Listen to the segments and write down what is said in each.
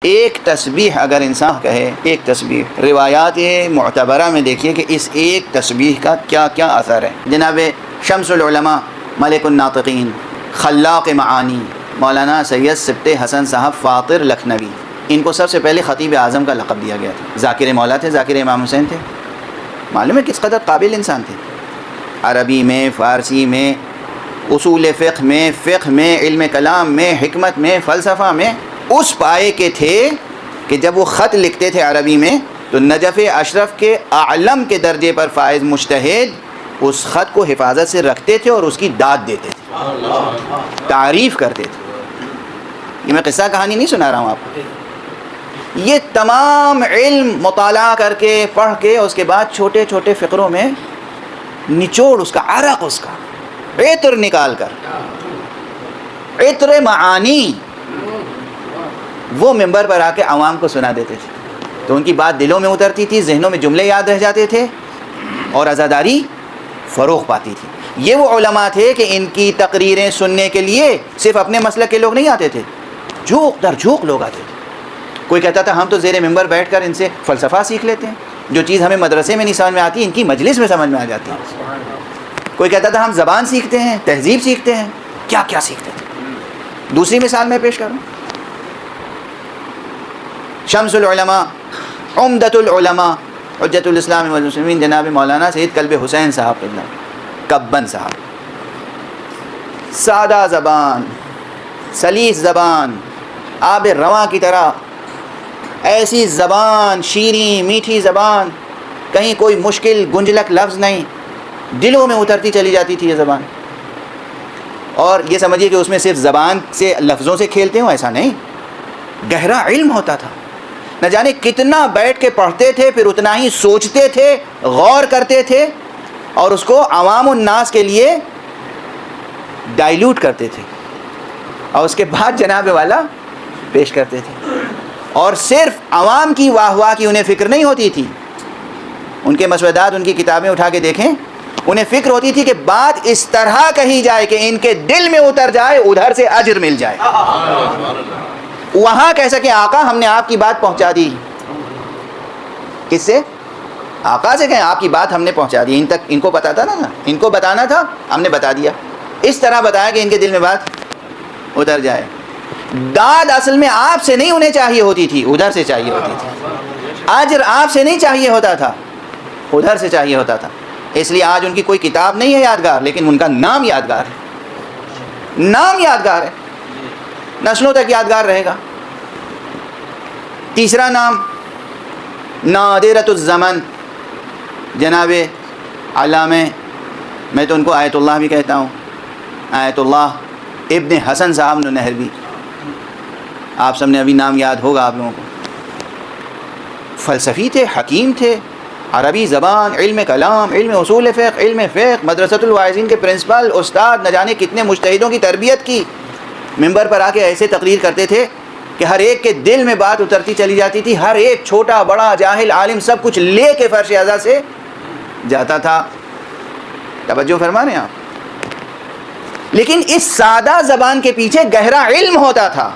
ایک تسبیح اگر انسان کہے، ایک تسبیح، روایات معتبرہ میں دیکھیے کہ اس ایک تسبیح کا کیا کیا اثر ہے۔ جناب شمس العلماء، ملک الناطقین، خلاق معانی، مولانا سید سبت حسن صاحب فاطر لکھنوی، ان کو سب سے پہلے خطیب اعظم کا لقب دیا گیا تھا۔ ذاکر مولا تھے، ذاکر امام حسین تھے۔ معلوم ہے کس قدر قابل انسان تھے۔ عربی میں، فارسی میں، اصول فقہ میں، علم کلام میں، حکمت میں، فلسفہ میں اس پائے کے تھے کہ جب وہ خط لکھتے تھے عربی میں تو نجف اشرف کے اعلم کے درجے پر فائز مجتہد اس خط کو حفاظت سے رکھتے تھے اور اس کی داد دیتے تھے، تعریف کرتے تھے۔ یہ میں قصہ کہانی نہیں سنا رہا ہوں آپ کو، یہ تمام علم مطالعہ کر کے، پڑھ کے، اس کے بعد چھوٹے چھوٹے فقروں میں نچوڑ اس کا، عرق اس کا، عطر نکال کر، عطر معانی وہ ممبر پر آ کے عوام کو سنا دیتے تھے، تو ان کی بات دلوں میں اترتی تھی، ذہنوں میں جملے یاد رہ جاتے تھے اور عزاداری فروغ پاتی تھی۔ یہ وہ علماء تھے کہ ان کی تقریریں سننے کے لیے صرف اپنے مسلک کے لوگ نہیں آتے تھے، جھوک در جھوک لوگ آتے تھے۔ کوئی کہتا تھا ہم تو زیر ممبر بیٹھ کر ان سے فلسفہ سیکھ لیتے ہیں، جو چیز ہمیں مدرسے میں نہیں سمجھ میں آتی ان کی مجلس میں سمجھ میں آ جاتی ہے۔ کوئی کہتا تھا ہم زبان سیکھتے ہیں، تہذیب سیکھتے ہیں، کیا کیا سیکھتے تھے۔ دوسری مثال میں پیش کروں، شمس العلماء، عمدۃ العلماء، حجت الاسلام والمسلمین، جناب مولانا سید کلب حسین صاحب کبن صاحب، سادہ زبان، سلیس زبان، آب رواں کی طرح، ایسی زبان، شیریں میٹھی زبان، کہیں کوئی مشکل گنجلک لفظ نہیں، دلوں میں اترتی چلی جاتی تھی یہ زبان۔ اور یہ سمجھیے کہ اس میں صرف زبان سے، لفظوں سے کھیلتے ہوں، ایسا نہیں، گہرا علم ہوتا تھا۔ نہ جانے کتنا بیٹھ کے پڑھتے تھے، پھر اتنا ہی سوچتے تھے، غور کرتے تھے اور اس کو عوام الناس کے لیے ڈائیلوٹ کرتے تھے اور اس کے بعد جناب والا پیش کرتے تھے۔ اور صرف عوام کی واہ واہ کی انہیں فکر نہیں ہوتی تھی، ان کے مسودات، ان کی کتابیں اٹھا کے دیکھیں، انہیں فکر ہوتی تھی کہ بات اس طرح کہی جائے کہ ان کے دل میں اتر جائے، ادھر سے اجر مل جائے، وہاں کہہ سکے آقا ہم نے آپ کی بات پہنچا دی۔ کس سے؟ آقا سے کہیں آپ کی بات ہم نے پہنچا دی، ان تک ان کو بتاتا نا، ان کو بتانا تھا، ہم نے بتا دیا، اس طرح بتایا کہ ان کے دل میں بات اتر جائے۔ داد اصل میں آپ سے نہیں انہیں چاہیے ہوتی تھی، ادھر سے چاہیے ہوتی تھی۔ اجر آپ سے نہیں چاہیے ہوتا تھا، ادھر سے چاہیے ہوتا تھا۔ اس لیے آج ان کی کوئی کتاب نہیں ہے یادگار، لیکن ان کا نام یادگار ہے، نام یادگار ہے، نسلوں تک یادگار رہے گا۔ تیسرا نام نادرۃ الزمن، جناب علامہ، میں تو ان کو آیت اللہ بھی کہتا ہوں، آیت اللہ ابن حسن صاحب نہروی، آپ سب نے ابھی نام یاد ہوگا آپ لوگوں کو۔ فلسفی تھے، حکیم تھے، عربی زبان، علم کلام، علم اصول فقہ، مدرسۃ الواعظین کے پرنسپل، استاد، نہ جانے کتنے مجتہدوں کی تربیت کی۔ ممبر پر آ کے ایسے تقریر کرتے تھے کہ ہر ایک کے دل میں بات اترتی چلی جاتی تھی، ہر ایک چھوٹا بڑا جاہل عالم سب کچھ لے کے فرش اعضا سے جاتا تھا۔ توجہ فرما رہے ہیں آپ؟ لیکن اس سادہ زبان کے پیچھے گہرا علم ہوتا تھا،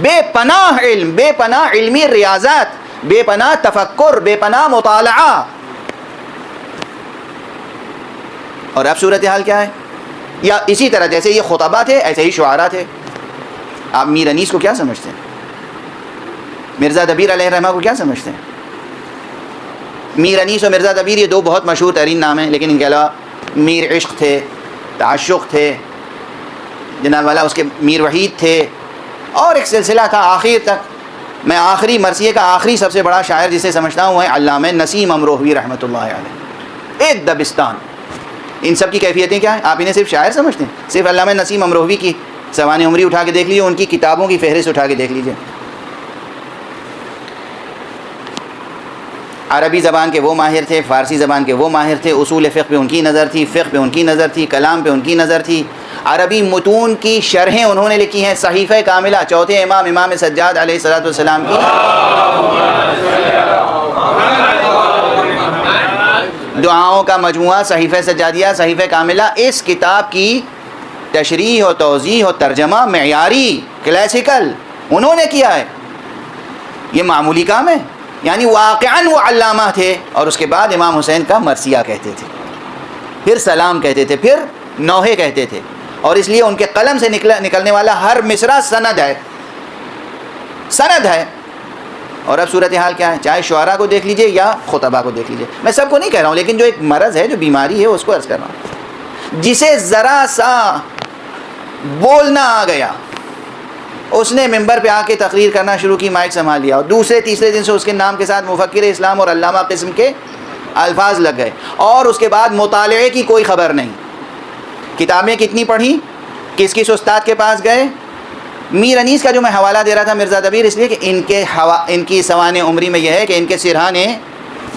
بے پناہ علم، بے پناہ علمی ریاضت، بے پناہ تفکر، بے پناہ مطالعہ۔ اور اب صورتحال کیا ہے؟ یا اسی طرح جیسے یہ خطبہ تھے ایسے ہی شعراء تھے۔ آپ میر انیس کو کیا سمجھتے ہیں؟ مرزا دبیر علیہ الرحمہ کو کیا سمجھتے ہیں؟ میر انیس اور مرزا دبیر یہ دو بہت مشہور ترین نام ہیں، لیکن ان کے علاوہ میر عشق تھے، تعشق تھے، جناب والا اس کے میر وحید تھے، اور ایک سلسلہ تھا آخر تک۔ میں آخری مرثیے کا آخری سب سے بڑا شاعر جسے سمجھتا ہوں وہ ہے علامہ نسیم امروہوی رحمۃ اللہ علیہ، ایک دبستان۔ ان سب کی کیفیتیں کیا ہیں؟ آپ انہیں صرف شاعر سمجھتے ہیں؟ صرف علامہ نسیم امروہوی کی سوانح عمری اٹھا کے دیکھ لیجیے، ان کی کتابوں کی فہرست اٹھا کے دیکھ لیجیے۔ عربی زبان کے وہ ماہر تھے، فارسی زبان کے وہ ماہر تھے، اصول فقہ پہ ان کی نظر تھی، فقہ پہ ان کی نظر تھی، کلام پہ ان کی نظر تھی، عربی متون کی شرحیں انہوں نے لکھی ہیں، صحیفہ کاملہ چوتھے امام امام سجاد علیہ الصلوۃ والسلام کی، دعاؤں کا مجموعہ صحیفہ سجادیہ، صحیفہ کاملہ، اس کتاب کی تشریح و توضیح و ترجمہ معیاری کلاسیکل انہوں نے کیا ہے۔ یہ معمولی کام ہے؟ یعنی واقعاً وہ علامہ تھے، اور اس کے بعد امام حسین کا مرثیہ کہتے تھے، پھر سلام کہتے تھے، پھر نوحے کہتے تھے، اور اس لیے ان کے قلم سے نکلنے والا ہر مصرع سند ہے، سند ہے۔ اور اب صورتحال کیا ہے؟ چاہے شعراء کو دیکھ لیجئے یا خطباء کو دیکھ لیجئے، میں سب کو نہیں کہہ رہا ہوں، لیکن جو ایک مرض ہے، جو بیماری ہے، اس کو عرض کر رہا ہوں۔ جسے ذرا سا بولنا آ گیا، اس نے ممبر پہ آ کے تقریر کرنا شروع کی، مائک سنبھال لیا، اور دوسرے تیسرے دن سے اس کے نام کے ساتھ مفکر اسلام اور علامہ قسم کے الفاظ لگ گئے، اور اس کے بعد مطالعے کی کوئی خبر نہیں، کتابیں کتنی پڑھی، کس کس استاد کے پاس گئے۔ میر انیس کا جو میں حوالہ دے رہا تھا مرزا دبیر، اس لیے کہ ان کی سوانح عمری میں یہ ہے کہ ان کے سرہانے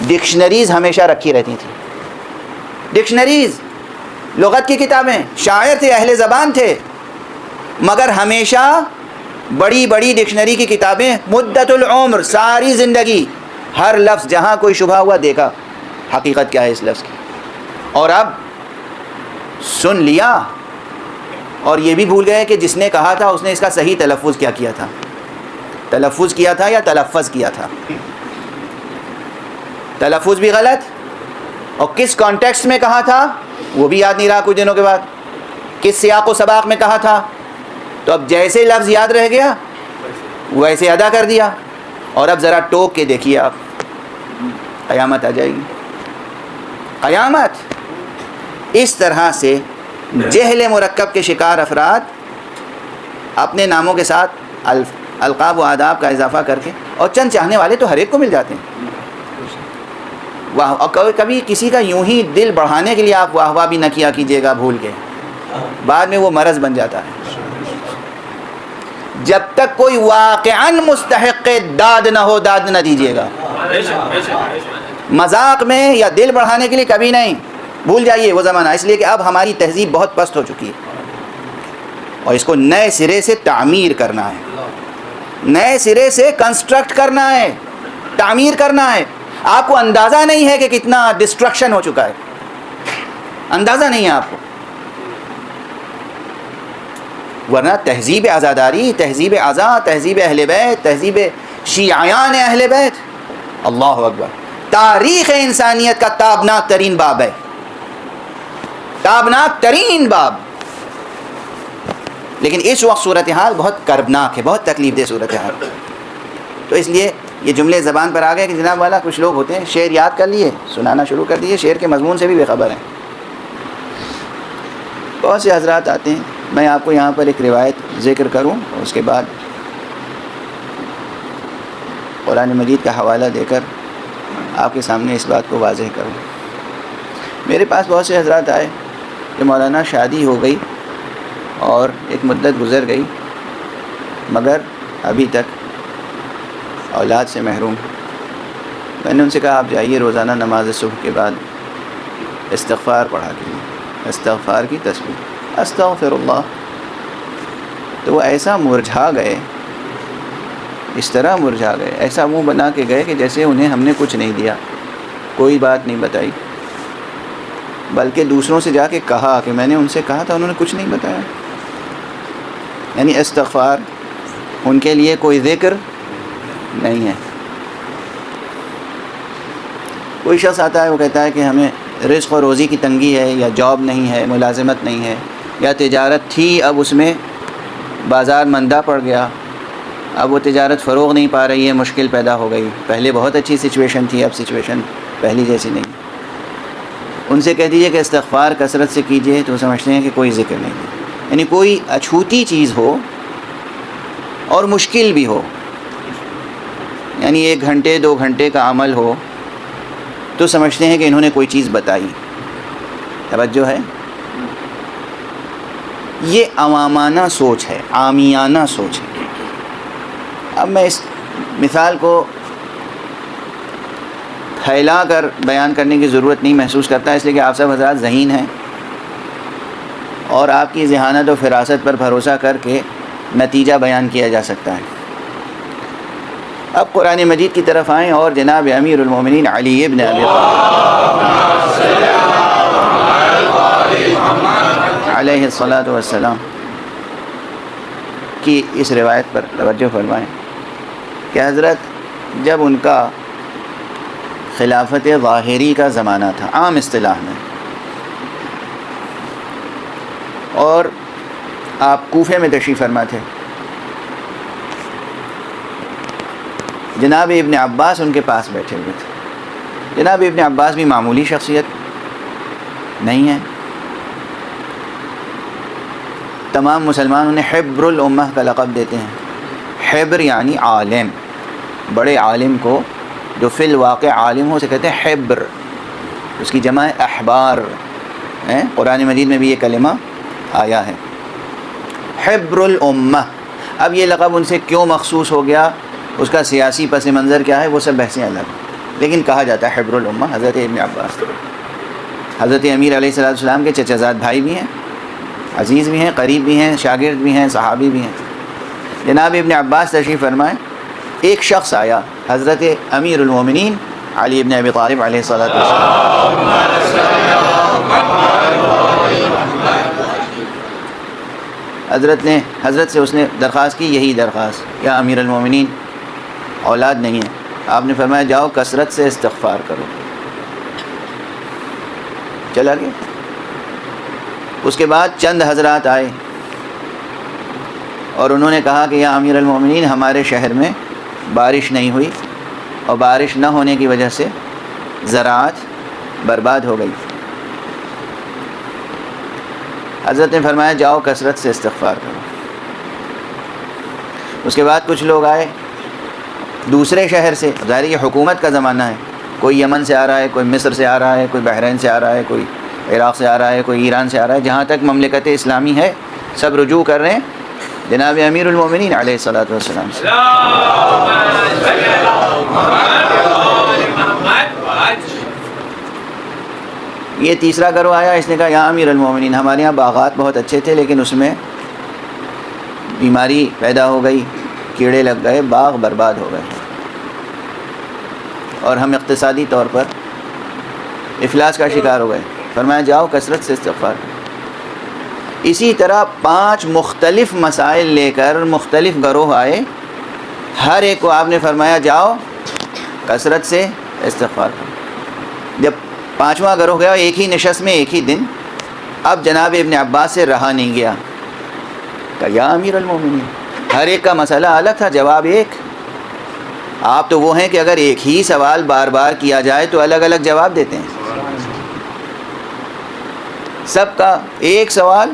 ڈکشنریز ہمیشہ رکھی رہتی تھی، ڈکشنریز، لغت کی کتابیں، شاعر تھے، اہل زبان تھے، مگر ہمیشہ بڑی بڑی ڈکشنری کی کتابیں، مدت العمر، ساری زندگی، ہر لفظ جہاں کوئی شبہ ہوا دیکھا حقیقت کیا ہے اس لفظ کی، اور اب سن لیا، اور یہ بھی بھول گئے کہ جس نے کہا تھا اس نے اس کا صحیح تلفظ کیا تھا، تلفظ کیا تھا یا تلفظ کیا تھا، تلفظ بھی غلط، اور کس کانٹیکسٹ میں کہا تھا وہ بھی یاد نہیں رہا کچھ دنوں کے بعد، کس سیاق و سباق میں کہا تھا، تو اب جیسے لفظ یاد رہ گیا ویسے ادا کر دیا، اور اب ذرا ٹوک کے دیکھیے آپ، قیامت آ جائے گی، قیامت۔ اس طرح سے جہل مرکب کے شکار افراد اپنے ناموں کے ساتھ القاب و آداب کا اضافہ کر کے، اور چند چاہنے والے تو ہر ایک کو مل جاتے ہیں، اور کبھی کسی کا یوں ہی دل بڑھانے کے لیے آپ واہ واہ بھی نہ کیا کیجیے گا بھول کے، بعد میں وہ مرض بن جاتا ہے۔ جب تک کوئی واقعاً مستحق داد نہ ہو، داد نہ دیجیے گا، مذاق میں یا دل بڑھانے کے لیے کبھی نہیں، بھول جائیے وہ زمانہ، اس لیے کہ اب ہماری تہذیب بہت پست ہو چکی ہے، اور اس کو نئے سرے سے تعمیر کرنا ہے، نئے سرے سے کنسٹرکٹ کرنا ہے، تعمیر کرنا ہے۔ آپ کو اندازہ نہیں ہے کہ کتنا ڈسٹرکشن ہو چکا ہے، اندازہ نہیں ہے آپ کو، ورنہ تہذیب عزاداری، تہذیب عزا، تہذیب اہل بیت، تہذیب شیعیان اہل بیت، اللہ اکبر، تاریخ انسانیت کا تابناک ترین باب ہے، تابناک ترین باب، لیکن اس وقت صورتحال بہت کربناک ہے، بہت تکلیف دہ صورتحال، تو اس لیے یہ جملے زبان پر آ گئے کہ جناب والا کچھ لوگ ہوتے ہیں شعر یاد کر لیے، سنانا شروع کر دیے، شعر کے مضمون سے بھی بے خبر ہیں۔ بہت سے حضرات آتے ہیں، میں آپ کو یہاں پر ایک روایت ذکر کروں، اس کے بعد قرآن مجید کا حوالہ دے کر آپ کے سامنے اس بات کو واضح کروں۔ میرے پاس بہت سے حضرات آئے کہ مولانا شادی ہو گئی اور ایک مدت گزر گئی، مگر ابھی تک اولاد سے محروم۔ میں نے ان سے کہا آپ جائیے روزانہ نماز صبح کے بعد استغفار پڑھا کیجیے، استغفار کی تسبیح، استغفر اللہ۔ تو وہ ایسا مرجھا گئے، اس طرح مرجھا گئے، ایسا منہ بنا کے گئے کہ جیسے انہیں ہم نے کچھ نہیں دیا، کوئی بات نہیں بتائی، بلکہ دوسروں سے جا کے کہا کہ میں نے ان سے کہا تھا، انہوں نے کچھ نہیں بتایا۔ یعنی استغفار ان کے لیے کوئی ذکر نہیں ہے۔ کوئی شخص آتا ہے وہ کہتا ہے کہ ہمیں رزق و روزی کی تنگی ہے، یا جاب نہیں ہے، ملازمت نہیں ہے، یا تجارت تھی اب اس میں بازار مندہ پڑ گیا، اب وہ تجارت فروغ نہیں پا رہی ہے، مشکل پیدا ہو گئی، پہلے بہت اچھی سچویشن تھی، اب سچویشن پہلی جیسی نہیں۔ ان سے کہہ دیجئے کہ استغفار کثرت سے کیجئے، تو سمجھتے ہیں کہ کوئی ذکر نہیں ہے۔ یعنی کوئی اچھوتی چیز ہو اور مشکل بھی ہو، یعنی 1 گھنٹے 2 گھنٹے کا عمل ہو، تو سمجھتے ہیں کہ انہوں نے کوئی چیز بتائی۔ توجہ ہے، یہ عوامانہ سوچ ہے، عامیانہ سوچ ہے۔ اب میں اس مثال کو پھیلا کر بیان کرنے کی ضرورت نہیں محسوس کرتا، اس لیے کہ آپ سب حضرات ذہین ہیں، اور آپ کی ذہانت و فراست پر بھروسہ کر کے نتیجہ بیان کیا جا سکتا ہے۔ اب قرآن مجید کی طرف آئیں اور جناب امیر المومنین علی ابن ابی علیہ الصلاۃ والسلام کی اس روایت پر توجہ فرمائیں کہ حضرت جب ان کا خلافت ظاہری کا زمانہ تھا عام اصطلاح میں، اور آپ کوفے میں تشریف فرما تھے. جناب ابن عباس ان کے پاس بیٹھے ہوئے تھے. جناب ابن عباس بھی معمولی شخصیت نہیں ہے. تمام مسلمان انہیں حبر الامہ کا لقب دیتے ہیں. حبر یعنی عالم، بڑے عالم کو جو فی الواقع عالم ہو اسے کہتے ہیں حبر. اس کی جمع ہے احبار. قرآن مجید میں بھی یہ کلمہ آیا ہے حبر الامہ. اب یہ لقب ان سے کیوں مخصوص ہو گیا، اس کا سیاسی پس منظر کیا ہے، وہ سب بحثیں الگ، لیکن کہا جاتا ہے حبر الامہ. حضرت ابن عباس حضرت امیر علیہ السلام کے چچا زاد بھائی بھی ہیں، عزیز بھی ہیں، قریب بھی ہیں، شاگرد بھی ہیں، صحابی بھی ہیں. جناب ابن عباس تشریف فرمائیں. ایک شخص آیا، حضرت امیر المومنین علی ابن ابی طالب علیہ السلام. حضرت سے اس نے درخواست کی، یہی درخواست، یا امیر المومنین اولاد نہیں ہے. آپ نے فرمایا جاؤ کثرت سے استغفار کرو. چلا گیا. اس کے بعد چند حضرات آئے اور انہوں نے کہا کہ یا امیر المومنین ہمارے شہر میں بارش نہیں ہوئی، اور بارش نہ ہونے کی وجہ سے زراعت برباد ہو گئی. حضرت نے فرمایا جاؤ کثرت سے استغفار کرو. اس کے بعد کچھ لوگ آئے دوسرے شہر سے. ظاہر یہ حکومت کا زمانہ ہے، کوئی یمن سے آ رہا ہے، کوئی مصر سے آ رہا ہے، کوئی بحرین سے آ رہا ہے، کوئی عراق سے آ رہا ہے، کوئی ایران سے آ رہا ہے. جہاں تک مملکت اسلامی ہے سب رجوع کر رہے ہیں جناب امیر المومنین علیہ الصلوۃ والسلام سے. یہ تیسرا گروہ آیا، اس نے کہا یا امیر المومنین ہمارے یہاں باغات بہت اچھے تھے لیکن اس میں بیماری پیدا ہو گئی، کیڑے لگ گئے، باغ برباد ہو گئے، اور ہم اقتصادی طور پر افلاس کا شکار ہو گئے. فرمایا جاؤ کثرت سے استغفار. اسی طرح 5 مختلف مسائل لے کر مختلف گروہ آئے. ہر ایک کو آپ نے فرمایا جاؤ کثرت سے استغفار کرو. جب 5واں گروہ گیا ایک ہی نشست میں ایک ہی دن، اب جناب ابن عباس سے رہا نہیں گیا. کہ یا امیر المومنین، ہر ایک کا مسئلہ الگ تھا، جواب ایک. آپ تو وہ ہیں کہ اگر ایک ہی سوال بار بار کیا جائے تو الگ الگ جواب دیتے ہیں. سب کا ایک سوال،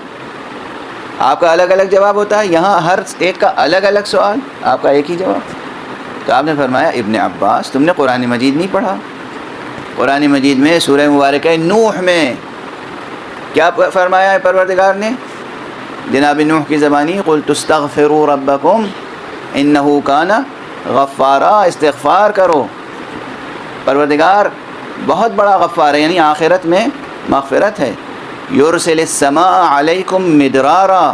آپ کا الگ الگ جواب ہوتا ہے. یہاں ہر ایک کا الگ الگ سوال، آپ کا ایک ہی جواب. تو آپ نے فرمایا ابن عباس تم نے قرآن مجید نہیں پڑھا؟ قرآن مجید میں سورہ مبارکہ نوح میں کیا فرمایا ہے پروردگار نے؟ جناب نوح کی زبانی قلت استغفروا ربکم انہ کان غفارا. استغفار کرو، پروردگار بہت بڑا غفار ہے، یعنی آخرت میں مغفرت ہے. یرسل السماء علیکم مدرارا.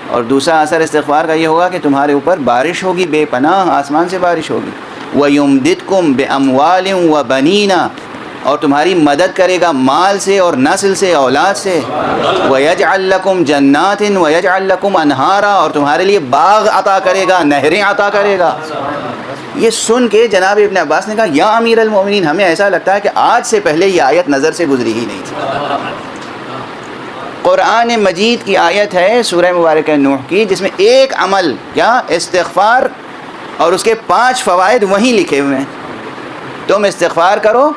اور دوسرا اثر استغفار کا یہ ہوگا کہ تمہارے اوپر بارش ہوگی، بے پناہ آسمان سے بارش ہوگی. وَيُمْدِدْكُمْ بِأَمْوَالٍ وَبَنِينَ. اور تمہاری مدد کرے گا مال سے اور نسل سے، اولاد سے. وَيَجْعَلْ لَكُمْ جَنَّاتٍ وَيَجْعَلْ لَكُمْ أَنْهَارًا. اور تمہارے لیے باغ عطا کرے گا، نہریں عطا کرے گا. یہ سن کے جناب ابن عباس نے کہا یا امیر المومنین ہمیں ایسا لگتا ہے کہ آج سے پہلے یہ آیت نظر سے گزری ہی نہیں تھی. قرآن مجید کی آیت ہے سورہ مبارکہ نوح کی، جس میں ایک عمل کیا استغفار، اور اس کے 5 فوائد وہیں لکھے ہوئے ہیں. تم استغفار کرو،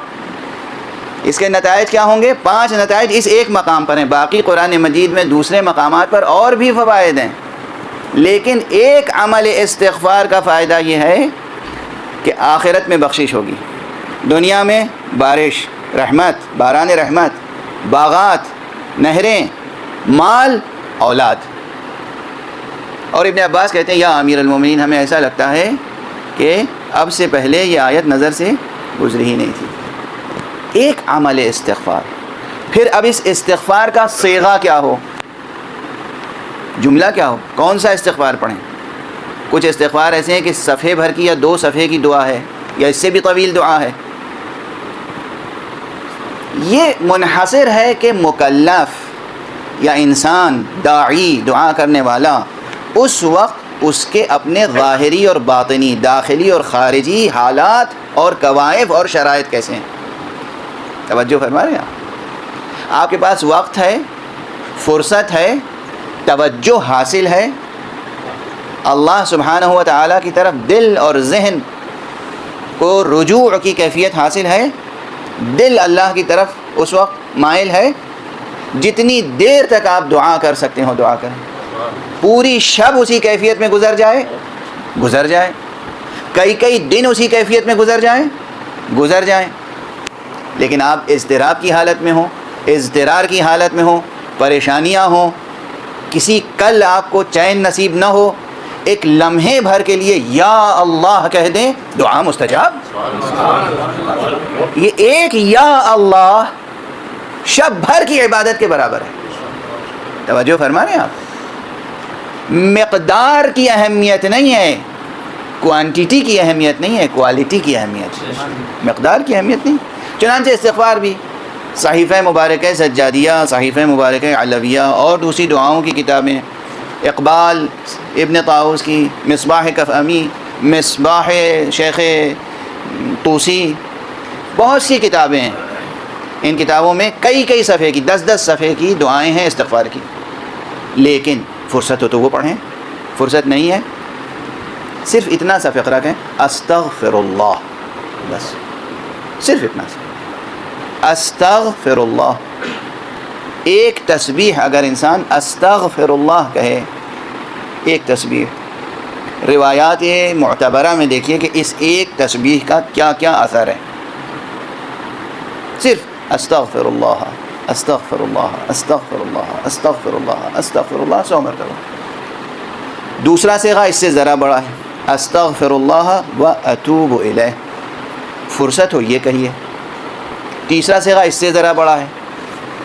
اس کے نتائج کیا ہوں گے؟ 5 نتائج اس ایک مقام پر ہیں. باقی قرآن مجید میں دوسرے مقامات پر اور بھی فوائد ہیں، لیکن ایک عمل استغفار کا فائدہ یہ ہے کہ آخرت میں بخشش ہوگی، دنیا میں بارش، رحمت، باران رحمت، باغات، نہریں، مال، اولاد. اور ابن عباس کہتے ہیں یا امیر المومنین ہمیں ایسا لگتا ہے کہ اب سے پہلے یہ آیت نظر سے گزری ہی نہیں تھی. ایک عمل استغفار. پھر اب اس استغفار کا صیغہ کیا ہو، جملہ کیا ہو، کون سا استغفار پڑھیں؟ کچھ استغفار ایسے ہیں کہ صفحے بھر کی یا 2 صفحے کی دعا ہے، یا اس سے بھی طویل دعا ہے. یہ منحصر ہے کہ مکلف یا انسان داعی، دعا کرنے والا، اس وقت اس کے اپنے ظاہری اور باطنی، داخلی اور خارجی حالات اور کوائف اور شرائط کیسے ہیں. توجہ فرما رہے ہیں آپ کے پاس وقت ہے، فرصت ہے، توجہ حاصل ہے، اللہ سبحانہ و تعالیٰ کی طرف دل اور ذہن کو رجوع کی کیفیت حاصل ہے، دل اللہ کی طرف اس وقت مائل ہے. جتنی دیر تک آپ دعا کر سکتے ہو دعا کریں. پوری شب اسی کیفیت میں گزر جائے، کئی دن اسی کیفیت میں گزر جائیں. لیکن آپ اضطراب کی حالت میں ہوں، اضطرار کی حالت میں ہوں، پریشانیاں ہوں، کسی کل آپ کو چین نصیب نہ ہو، ایک لمحے بھر کے لیے یا اللہ کہہ دیں، دعا مستجاب. یہ ایک یا اللہ شب بھر کی عبادت کے برابر ہے. توجہ فرما رہے ہیں آپ. مقدار کی اہمیت نہیں ہے، کوانٹیٹی کی اہمیت نہیں ہے، کوالٹی کی اہمیت ہے. مقدار کی اہمیت نہیں. چنانچہ استغفار بھی صحیفہ مبارکہ سجادیہ، صحیفہ مبارکہ علویہ اور دوسری دعاؤں کی کتابیں، اقبال ابن طاؤس کی مصباح کفامی، مصباح شیخ طوسی، بہت سی کتابیں ہیں. ان کتابوں میں کئی صفحے کی، 10 صفحے کی دعائیں ہیں استغفار کی. لیکن فرصت ہو تو وہ پڑھیں، فرصت نہیں ہے صرف اتنا سا فقرہ کہیں استغفر اللہ، بس صرف اتنا سا استغفر اللہ. ایک تسبیح اگر انسان استغفر اللہ کہے، ایک تسبیح، روایات معتبرہ میں دیکھیے کہ اس ایک تسبیح کا کیا کیا اثر ہے. صرف استغفر اللہ استغفر اللہ استغفر اللہ استغفر اللہ استغفر اللہ 100 مرتبہ. دوسرا صیغہ اس سے ذرا بڑا ہے، استغفر اللہ واتوب الیہ، فرصت ہو یہ کہیے. تیسرا صیغہ اس سے ذرا بڑا ہے،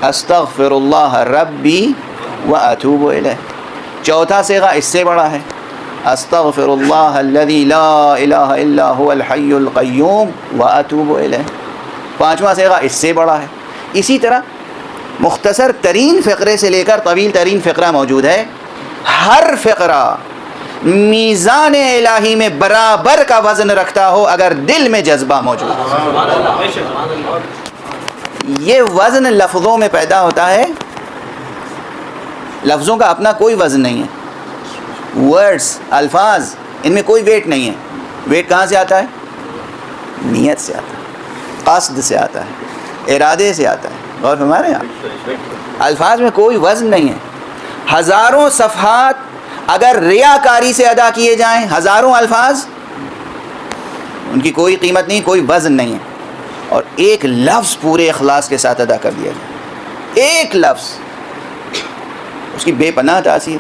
استغفر اللہ ربی واتوب الیہ. چوتھا صیغہ اس سے بڑا ہے، استغفر اللہ الذی لا الہ الا هو الحی القیوم واتوب الیہ. پانچواں صیغہ اس سے بڑا ہے. اسی طرح مختصر ترین فقرے سے لے کر طویل ترین فقرہ موجود ہے. ہر فقرہ میزان الہی میں برابر کا وزن رکھتا ہو اگر دل میں جذبہ موجود ہو. یہ وزن لفظوں میں پیدا ہوتا ہے. لفظوں کا اپنا کوئی وزن نہیں ہے. ورڈز، الفاظ، ان میں کوئی ویٹ نہیں ہے. ویٹ کہاں سے آتا ہے؟ نیت سے آتا ہے، قصد سے آتا ہے، ارادے سے آتا ہے. غور فرما رہے ہیں آپ؟ الفاظ میں کوئی وزن نہیں ہے. ہزاروں صفحات اگر ریاکاری سے ادا کیے جائیں، ہزاروں الفاظ، ان کی کوئی قیمت نہیں، کوئی وزن نہیں ہے. اور ایک لفظ پورے اخلاص کے ساتھ ادا کر دیا جائے، ایک لفظ، اس کی بے پناہ تاثیر.